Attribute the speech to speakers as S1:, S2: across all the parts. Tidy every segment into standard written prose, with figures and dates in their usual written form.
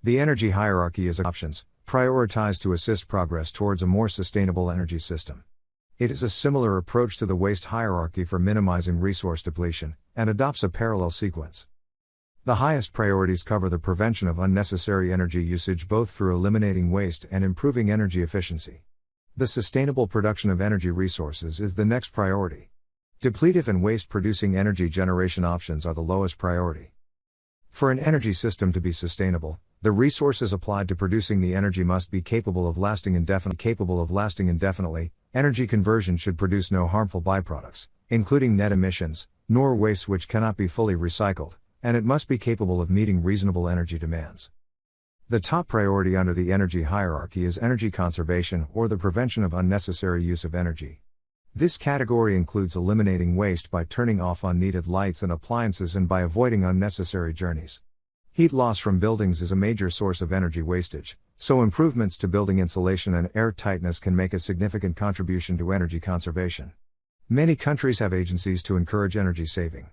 S1: The energy hierarchy is options, prioritized to assist progress towards a more sustainable energy system. It is a similar approach to the waste hierarchy for minimizing resource depletion, and adopts a parallel sequence. The highest priorities cover the prevention of unnecessary energy usage both through eliminating waste and improving energy efficiency. The sustainable production of energy resources is the next priority. Depletive and waste-producing energy generation options are the lowest priority. For an energy system to be sustainable, the resources applied to producing the energy must be capable of lasting indefinitely. Energy conversion should produce no harmful byproducts, including net emissions, nor waste which cannot be fully recycled, and it must be capable of meeting reasonable energy demands. The top priority under the energy hierarchy is energy conservation or the prevention of unnecessary use of energy. This category includes eliminating waste by turning off unneeded lights and appliances and by avoiding unnecessary journeys. Heat loss from buildings is a major source of energy wastage, so improvements to building insulation and air tightness can make a significant contribution to energy conservation. Many countries have agencies to encourage energy saving.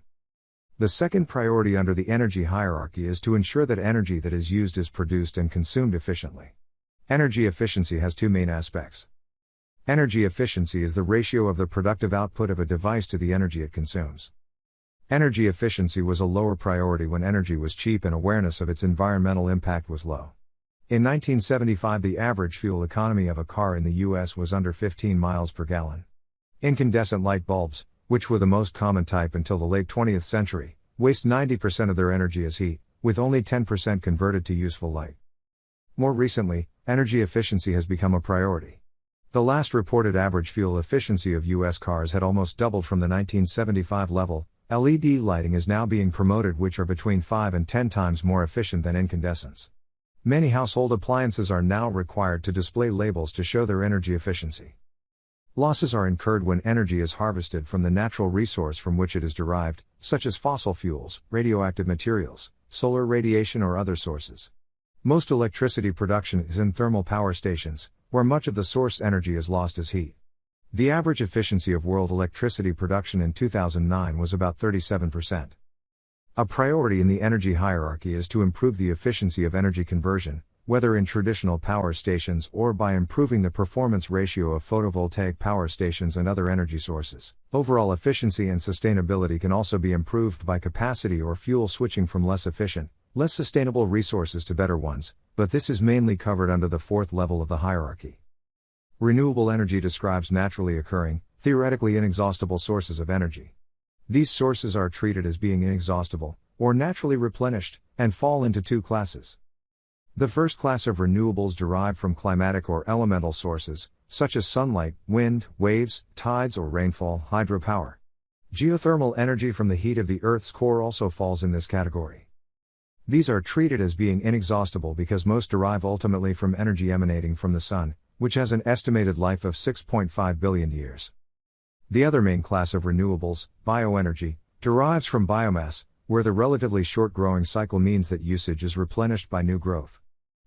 S1: The second priority under the energy hierarchy is to ensure that energy that is used is produced and consumed efficiently. Energy efficiency has two main aspects. Energy efficiency is the ratio of the productive output of a device to the energy it consumes. Energy efficiency was a lower priority when energy was cheap and awareness of its environmental impact was low. In 1975, the average fuel economy of a car in the US was under 15 miles per gallon. Incandescent light bulbs, which were the most common type until the late 20th century, waste 90% of their energy as heat, with only 10% converted to useful light. More recently, energy efficiency has become a priority. The last reported average fuel efficiency of US cars had almost doubled from the 1975 level. LED lighting is now being promoted, which are between 5 and 10 times more efficient than incandescents. Many household appliances are now required to display labels to show their energy efficiency. Losses are incurred when energy is harvested from the natural resource from which it is derived, such as fossil fuels, radioactive materials, solar radiation, or other sources. Most electricity production is in thermal power stations, where much of the source energy is lost as heat. The average efficiency of world electricity production in 2009 was about 37%. A priority in the energy hierarchy is to improve the efficiency of energy conversion, whether in traditional power stations or by improving the performance ratio of photovoltaic power stations and other energy sources. Overall efficiency and sustainability can also be improved by capacity or fuel switching from less efficient, less sustainable resources to better ones, but this is mainly covered under the fourth level of the hierarchy. Renewable energy describes naturally occurring, theoretically inexhaustible sources of energy. These sources are treated as being inexhaustible, or naturally replenished, and fall into two classes. The first class of renewables derive from climatic or elemental sources, such as sunlight, wind, waves, tides or rainfall, hydropower. Geothermal energy from the heat of the Earth's core also falls in this category. These are treated as being inexhaustible because most derive ultimately from energy emanating from the sun, which has an estimated life of 6.5 billion years. The other main class of renewables, bioenergy, derives from biomass, where the relatively short growing cycle means that usage is replenished by new growth.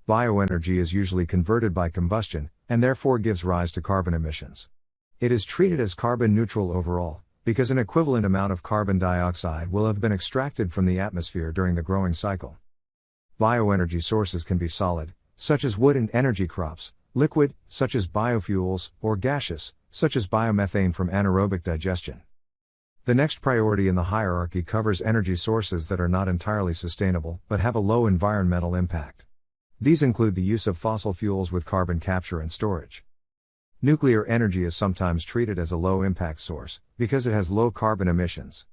S1: Bioenergy is usually converted by combustion, and therefore gives rise to carbon emissions. It is treated as carbon neutral overall, because an equivalent amount of carbon dioxide will have been extracted from the atmosphere during the growing cycle. Bioenergy sources can be solid, such as wood and energy crops, liquid, such as biofuels, or gaseous, such as biomethane from anaerobic digestion. The next priority in the hierarchy covers energy sources that are not entirely sustainable but have a low environmental impact. These include the use of fossil fuels with carbon capture and storage. Nuclear energy is sometimes treated as a low-impact source, because it has low carbon emissions.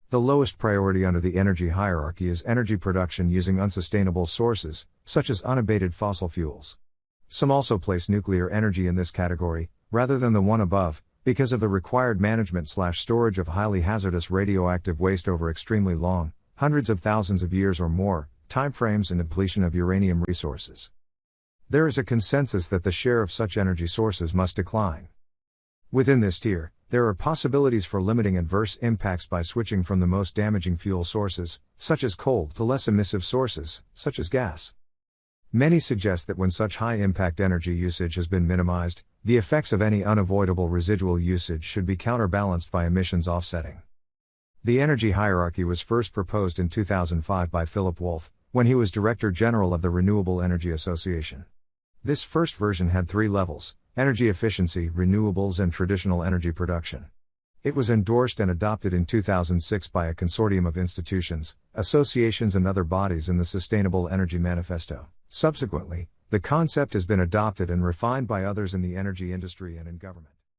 S1: The lowest priority under the energy hierarchy is energy production using unsustainable sources, such as unabated fossil fuels. Some also place nuclear energy in this category, rather than the one above, because of the required management/storage of highly hazardous radioactive waste over extremely long, hundreds of thousands of years or more, timeframes and depletion of uranium resources. There is a consensus that the share of such energy sources must decline. Within this tier, there are possibilities for limiting adverse impacts by switching from the most damaging fuel sources, such as coal, to less emissive sources, such as gas. Many suggest that when such high-impact energy usage has been minimized, the effects of any unavoidable residual usage should be counterbalanced by emissions offsetting. The energy hierarchy was first proposed in 2005 by Philip Wolff, when he was Director General of the Renewable Energy Association. This first version had 3 levels: energy efficiency, renewables, and traditional energy production. It was endorsed and adopted in 2006 by a consortium of institutions, associations, and other bodies in the Sustainable Energy Manifesto. Subsequently, the concept has been adopted and refined by others in the energy industry and in government.